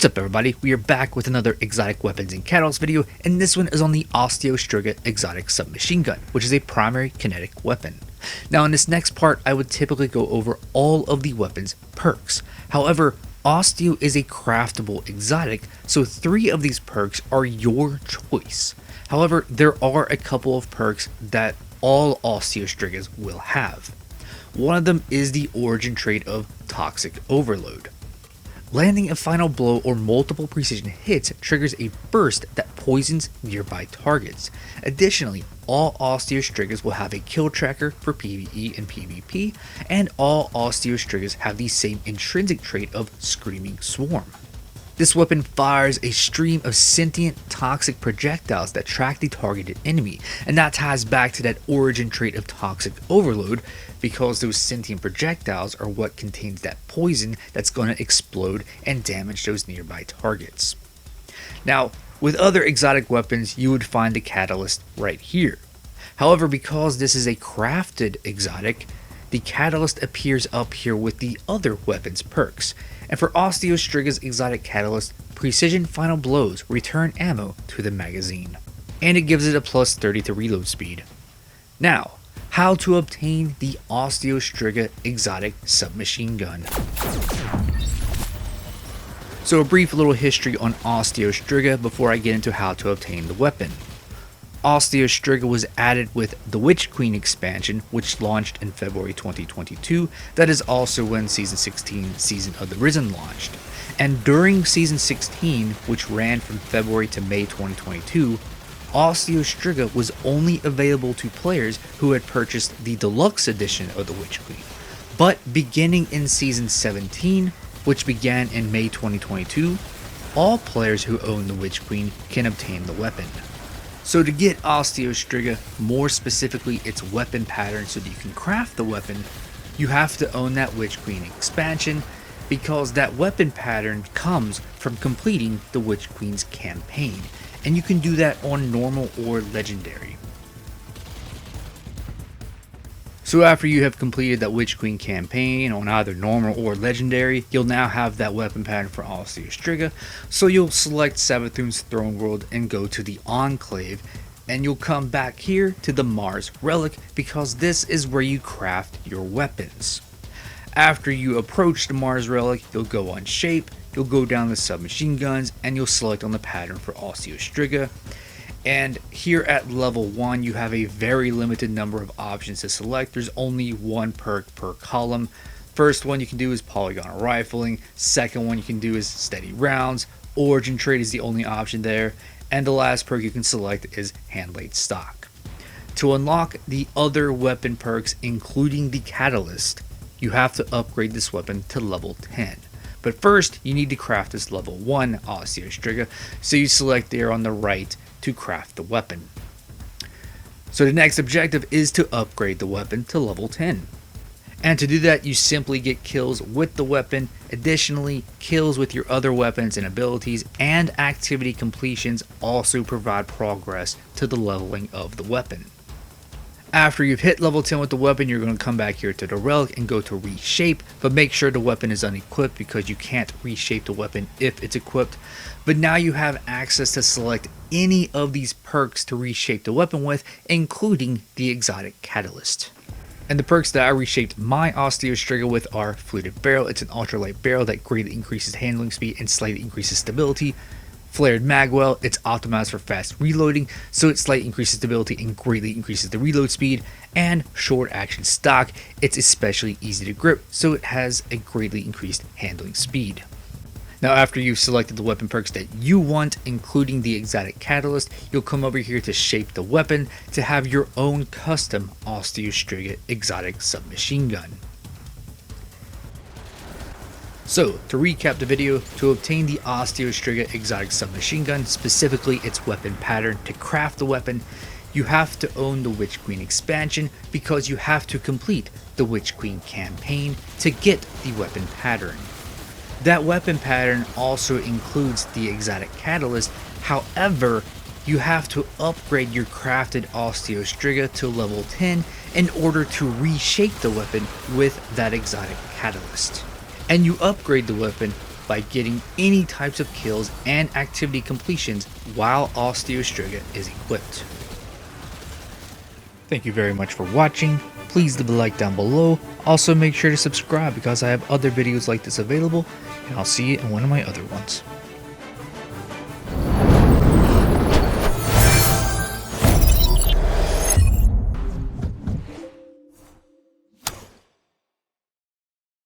What's up everybody, we are back with another exotic weapons and catalyst video, and this one is on the Osteo Striga exotic submachine gun, which is a primary kinetic weapon. Now in this next part, I would typically go over all of the weapon's perks. However, Osteo is a craftable exotic, so 3 of these perks are your choice. However, there are a couple of perks that all Osteo Strigas will have. One of them is the origin trait of Toxic Overload. Landing a final blow or multiple precision hits triggers a burst that poisons nearby targets. Additionally, all Osteo Strigas will have a kill tracker for PvE and PvP, and all Osteo Strigas have the same intrinsic trait of Screaming Swarm. This weapon fires a stream of sentient toxic projectiles that track the targeted enemy, and that ties back to that origin trait of Toxic Overload, because those sentient projectiles are what contains that poison that's going to explode and damage those nearby targets. Now, with other exotic weapons, you would find the catalyst right here. However, because this is a crafted exotic, the catalyst appears up here with the other weapons perks. And for Osteo Striga's exotic catalyst, Precision Final Blows return ammo to the magazine, and it gives it a plus 30 to reload speed. Now, how to obtain the Osteo Striga exotic submachine gun. So a brief little history on Osteo Striga before I get into how to obtain the weapon. Osteo Striga was added with the Witch Queen expansion, which launched in February 2022. That is also when Season 16, Season of the Risen launched. And during Season 16, which ran from February to May 2022, Osteo Striga was only available to players who had purchased the deluxe edition of the Witch Queen. But beginning in Season 17, which began in May 2022, all players who own the Witch Queen can obtain the weapon. So to get Osteo Striga, more specifically its weapon pattern so that you can craft the weapon, you have to own that Witch Queen expansion, because that weapon pattern comes from completing the Witch Queen's campaign, and you can do that on normal or legendary. So after you have completed that Witch Queen campaign on either normal or legendary, you'll now have that weapon pattern for Osteo Striga. So you'll select Savathun's Throne World and go to the Enclave, and you'll come back here to the Mars Relic, because this is where you craft your weapons. After you approach the Mars Relic, you'll go on Shape, you'll go down the submachine guns, and you'll select on the pattern for Osteo Striga. And here at level 1, you have a very limited number of options to select. There's only one perk per column. First one you can do is polygon rifling. Second one you can do is steady rounds. Origin trait is the only option there. And the last perk you can select is hand-laid stock. To unlock the other weapon perks, including the catalyst, you have to upgrade this weapon to level 10. But first, you need to craft this level 1 Osteo Striga, so you select there on the right to craft the weapon. So the next objective is to upgrade the weapon to level 10. And to do that, you simply get kills with the weapon. Additionally, kills with your other weapons and abilities and activity completions also provide progress to the leveling of the weapon. After you've hit level 10 with the weapon, you're going to come back here to the relic and go to reshape, but make sure the weapon is unequipped, because you can't reshape the weapon if it's equipped. But now you have access to select any of these perks to reshape the weapon with, including the exotic catalyst. And the perks that I reshaped my Osteo Striga with are Fluted Barrel. It's an ultralight barrel that greatly increases handling speed and slightly increases stability. Flared Magwell, it's optimized for fast reloading, so it slightly increases stability and greatly increases the reload speed. And Short Action Stock, it's especially easy to grip, so it has a greatly increased handling speed. Now after you've selected the weapon perks that you want, including the exotic catalyst, you'll come over here to shape the weapon to have your own custom Osteo Striga exotic submachine gun. So, to recap the video, to obtain the Osteo Striga exotic submachine gun, specifically its weapon pattern, to craft the weapon, you have to own the Witch Queen expansion, because you have to complete the Witch Queen campaign to get the weapon pattern. That weapon pattern also includes the exotic catalyst. However, you have to upgrade your crafted Osteo Striga to level 10 in order to reshape the weapon with that exotic catalyst. And you upgrade the weapon by getting any types of kills and activity completions while Osteo Striga is equipped. Thank you very much for watching. Please leave a like down below. Also make sure to subscribe because I have other videos like this available, and I'll see you in one of my other ones.